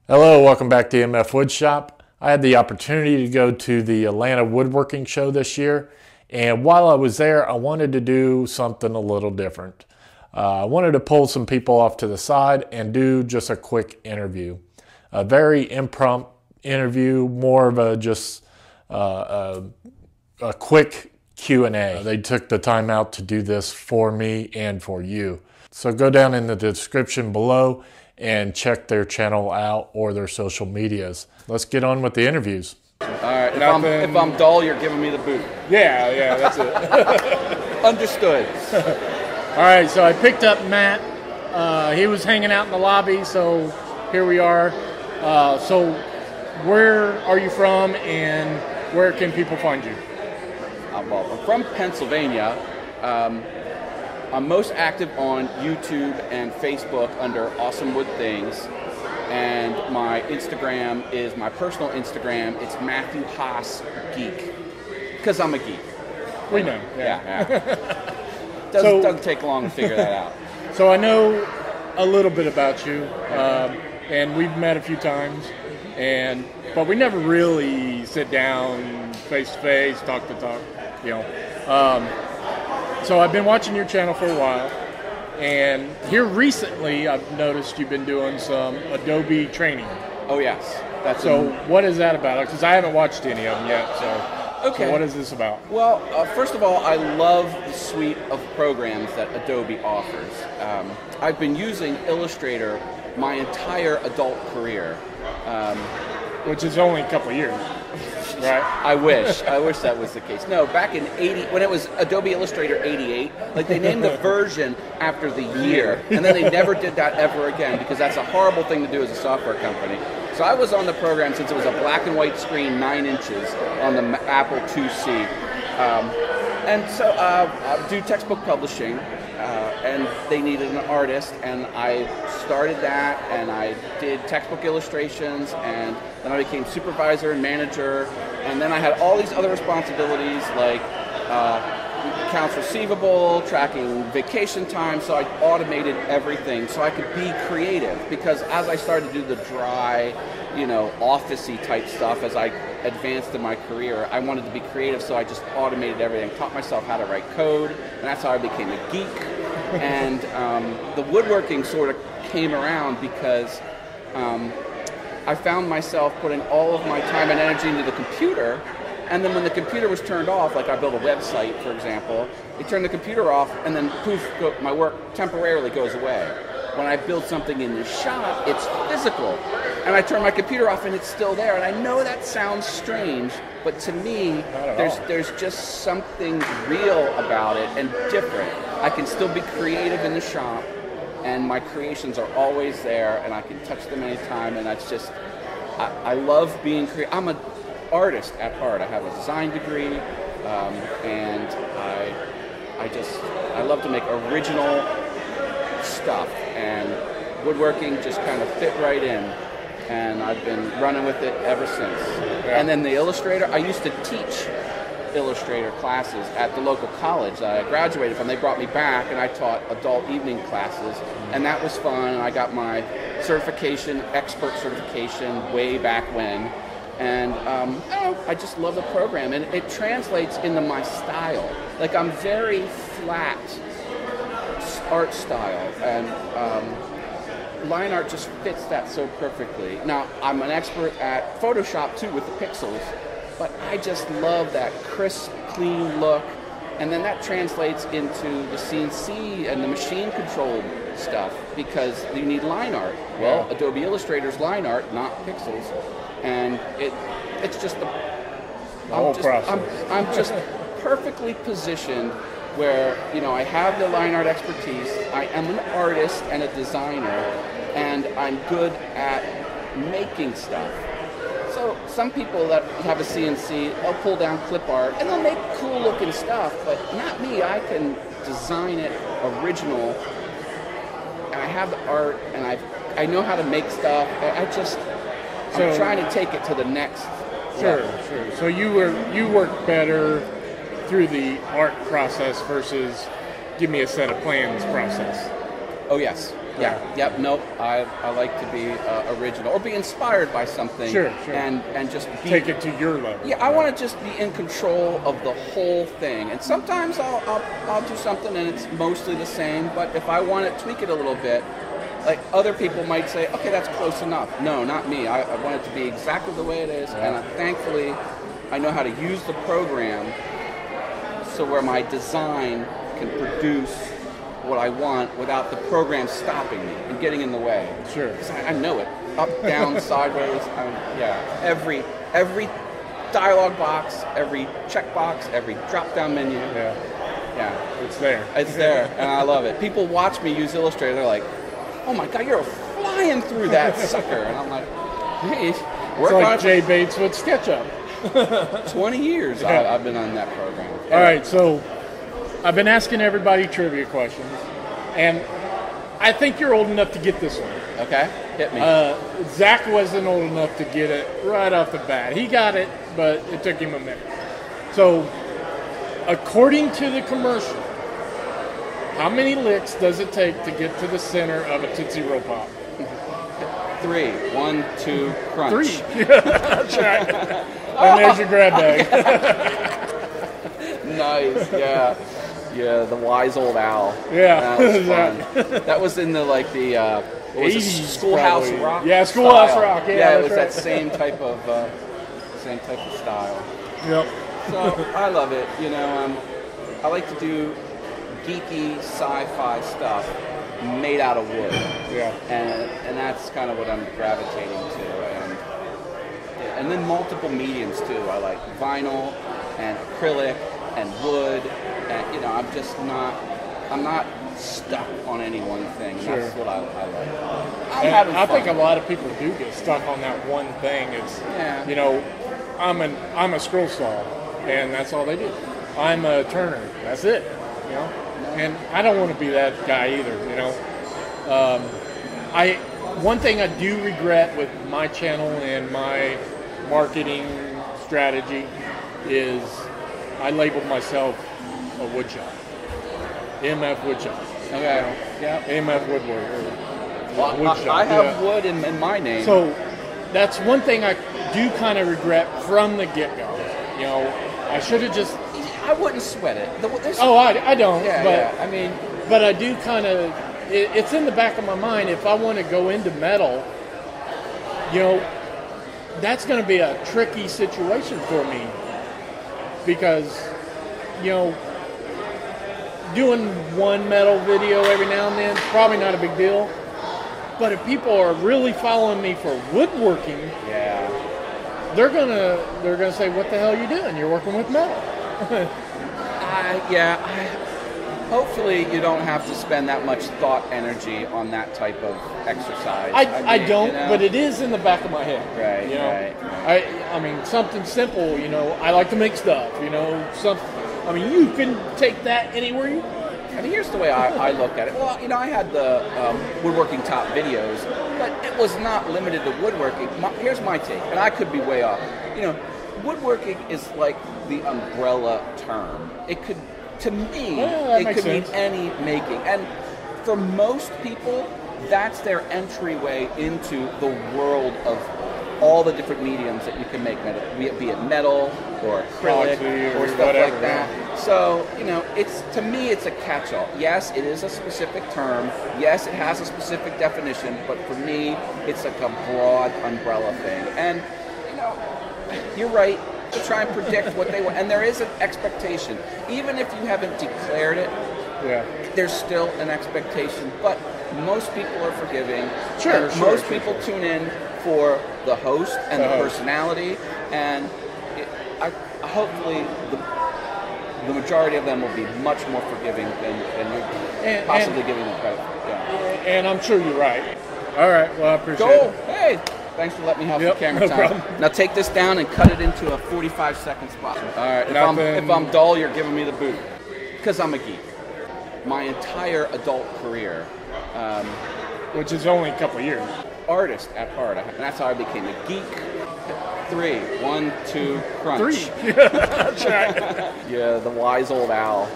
Hello, welcome back to MFWoodShop. I had the opportunity to go to the Atlanta woodworking show this year, and while I was there, I wanted to do something a little different. I wanted to pull some people off to the side and do just a quick interview. A very impromptu interview, more of a quick Q&A. They took the time out to do this for me and for you. So go down in the description below and check their channel out or their social medias. Let's get on with the interviews. All right, if I'm dull, you're giving me the boot. Yeah, that's it. Understood. All right, so I picked up Matt. He was hanging out in the lobby, so here we are. So where are you from and where can people find you? Well, I'm from Pennsylvania. I'm most active on YouTube and Facebook under Awesome Wood Things. And my Instagram is my personal Instagram. It's Matthew Haas Geek. Because I'm a geek. We know. Yeah. Doesn't take long to figure that out. So I know a little bit about you, and we've met a few times, but we never really sit down face to face, talk to talk, So I've been watching your channel for a while, and here recently I've noticed you've been doing some Adobe Training. Oh yes. What is that about? Because I haven't watched any of them yet, so what is this about? Well, first of all, I love the suite of programs that Adobe offers. I've been using Illustrator my entire adult career. Which is only a couple of years, right? I wish that was the case. No, back in when it was Adobe Illustrator 88, like they named the version after the year, and then they never did that ever again because that's a horrible thing to do as a software company. So I was on the program since it was a black and white screen, 9 inches, on the Apple IIc. And so I do textbook publishing, and they needed an artist, and I started that, and I did textbook illustrations, and then I became supervisor and manager, and then I had all these other responsibilities like accounts receivable, tracking vacation time, so I automated everything so I could be creative, because as I started to do the dry, office-y type stuff as I advanced in my career, I wanted to be creative, so I just automated everything, taught myself how to write code, and that's how I became a geek. And the woodworking sort of came around because I found myself putting all of my time and energy into the computer, and then when the computer was turned off, like I built a website, for example, they turn the computer off, and then poof, my work temporarily goes away. When I build something in the shop, it's physical, and I turn my computer off, and it's still there. And I know that sounds strange, but to me, there's just something real about it and different. I can still be creative in the shop, and my creations are always there, and I can touch them anytime, and that's just, I love being creative. I'm an artist at heart. I have a design degree, and I love to make original stuff, and woodworking just kind of fit right in, and I've been running with it ever since. Yeah. And then the Illustrator, I used to teach Illustrator classes at the local college that I graduated from. They brought me back, and I taught adult evening classes, and that was fun. I got my certification, expert certification, way back when, and I just love the program, and it translates into my style. Like, I'm very flat art style, and line art just fits that so perfectly. Now, I'm an expert at Photoshop too with the pixels, but I just love that crisp, clean look, and then that translates into the CNC and the machine-controlled stuff because you need line art. Well, Adobe Illustrator's line art, not pixels, and it's just the whole process. I'm just perfectly positioned where I have the line art expertise, I am an artist and a designer, and I'm good at making stuff. So some people that have a CNC, they'll pull down clip art and they'll make cool looking stuff, but not me. I can design it original, and I have the art, and I know how to make stuff. I'm trying to take it to the next level. Sure. So you work better through the art process versus give me a set of plans process. Oh yes. Yeah. Yep. Nope. I like to be original or be inspired by something. Sure. And just take it to your level. Yeah. I want to just be in control of the whole thing. And sometimes I'll do something and it's mostly the same. But if I want to tweak it a little bit, like other people might say, okay, that's close enough. No, not me. I want it to be exactly the way it is. Yeah. And thankfully, I know how to use the program so where my design can produce what I want without the program stopping me and getting in the way. Sure. Because I know it. Up, down, sideways. Every dialogue box, every checkbox, every drop-down menu. Yeah. It's there. It's there, and I love it. People watch me use Illustrator. They're like, "Oh my God, you're flying through that sucker!" And I'm like, "Hey, it's like Jay Bates with SketchUp." 20 years I've been on that program. All right, so I've been asking everybody trivia questions, and I think you're old enough to get this one. Okay, hit me. Zach wasn't old enough to get it right off the bat. He got it, but it took him a minute. So, according to the commercial, how many licks does it take to get to the center of a Tootsie Roll Pop? 3. 1, 2, crunch. 3. That's right. And there's your grab bag. Nice, yeah. Yeah, the wise old owl. Yeah. That was fun. That was in the, what was it, 80s Schoolhouse probably. Rock? Yeah, Schoolhouse style. Rock. Yeah, it was right. that same type of style. Yep. So I love it. I like to do geeky sci-fi stuff made out of wood. Yeah. And that's kind of what I'm gravitating to. And then multiple mediums too. I like vinyl and acrylic and wood. And I'm not stuck on any one thing. Sure. That's what I like. I think a lot of people do get stuck on that one thing. It's I'm a scroll saw, and that's all they do. I'm a turner. That's it. And I don't want to be that guy either. One thing I do regret with my channel and my marketing strategy is I labeled myself a wood shop. MFWoodShop. Okay. Yeah. MF Woodwork. I have wood in my name. So that's one thing I do kind of regret from the get-go. I should have just... I wouldn't sweat it. I don't. Yeah, But I do kind of... It's in the back of my mind. If I want to go into metal, that's going to be a tricky situation for me. Because, doing one metal video every now and then is probably not a big deal. But if people are really following me for woodworking, they're gonna say, "What the hell are you doing? You're working with metal." Hopefully, you don't have to spend that much thought energy on that type of exercise. I don't, but it is in the back of my head. Right. I mean, something simple. I like to make stuff. You can take that anywhere you want. Here's the way I look at it. Well, I had the woodworking top videos, but it was not limited to woodworking. Here's my take, and I could be way off. Woodworking is like the umbrella term. It could, to me, it could mean any making. And for most people, that's their entryway into the world of all the different mediums that you can make metal, be it metal or acrylic or stuff whatever, like that. Yeah. So, to me, it's a catch-all. Yes, it is a specific term. Yes, it has a specific definition. But for me, it's like a broad umbrella thing. And, you're right to try and predict what they want. And there is an expectation. Even if you haven't declared it, there's still an expectation. But most people are forgiving. Most people tune in for the host and the personality, and hopefully the majority of them will be much more forgiving than you're possibly giving them credit for. Yeah. And I'm sure you're right. All right, well, I appreciate it. Hey, thanks for letting me have some camera time. Problem. Now take this down and cut it into a 45-second spot. All right, if I'm dull, you're giving me the boot. Because I'm a geek. My entire adult career. Which is only a couple of years. Artist at heart, and that's how I became a geek. 3, 1, 2, crunch. 3. That's right. Yeah, the wise old owl.